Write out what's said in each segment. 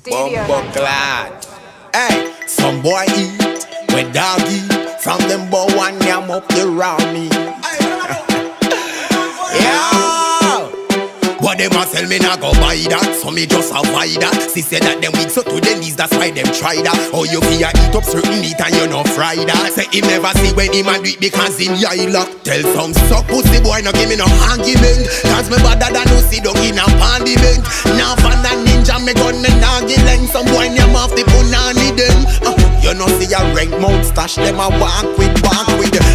Studio. Bumbucklad. Hey, some boy eat, when dog eat. From them boy one yam up the round me. Yeah. But them a sell me nah go buy that, so me just avoid that. She said that them weak so to them knees, that's why them try that. Oh you fear eat up certain meat and you no fry that. Say him never see when him a do it because him yai lock. Tell some suck pussy boy no give me no argument, cause me better than no sit down in a parliament. Now fan a ninja me gun me nah give length. Some boy name off the punani them. You know see a rank mount stash them a walk with.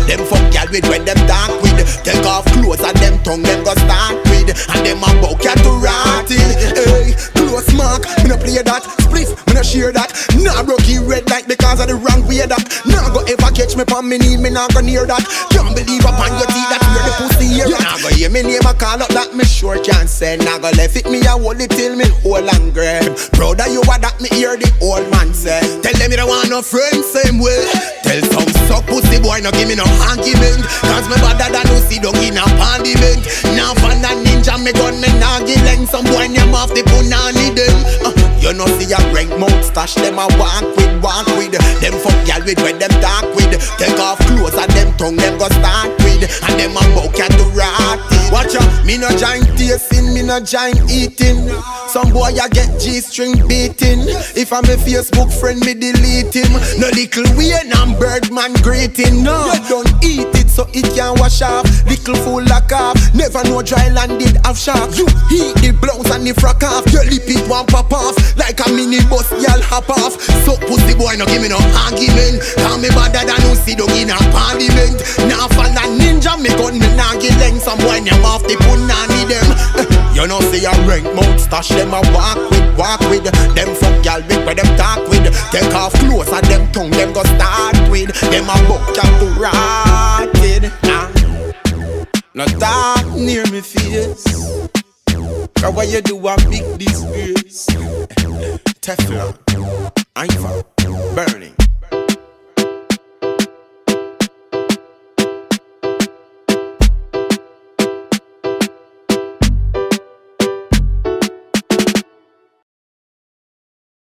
Them fuck y'all with when them talk with. Take off clothes and them tongue them go start with. And them a bow cat to rotted. Hey, close mark, me no play that. Spliff, me no share that. Nah broke you red light because of the wrong way that. Nah go ever catch me pon me knee, me nah go near that. Can't believe upon your teeth that you're the pussy here. Nah go hear me name a call up that me sure can't send. Nah go left it me a hold it till me whole and grab. Proud of you a that me hear the old man say. Tell them you don't want no friends same way. Tell some suck pussy boy no give me no argument, cause me better than no sit down in a parliament. Now fan a ninja me gun me nah give length. Some boy name off the punani them. You know see a rank mount stash them a walk with. Them fuck y'all with when them talk with. Take off clothes and them tongue them go start with. And them a bow cat to rot. Watch out, me no giant tasting, me no giant eating. Some boy ya get G-string beating. If I'm a Facebook friend me delete him. No little Wayne and Birdman greeting. No, you don't eat it so it can wash off. Little fool like off. Never know dry land did have shark. You heat the blouse and the frock off. Your lip it one pop off. Like a mini bus y'all hop off. So pussy boy no give me no argument, cause me better than no sit down in a parliament. Now fall a ninja me gun me nah give length. Some boy name off the punani them. You know see a rank mount stash them a walk with. Them fuck y'all with where them talk with. Take off clothes and them tongue them go start with. Them a buck up to rotted. No talk near me face, cause what you do a big disgrace. Teflon, I'm burning.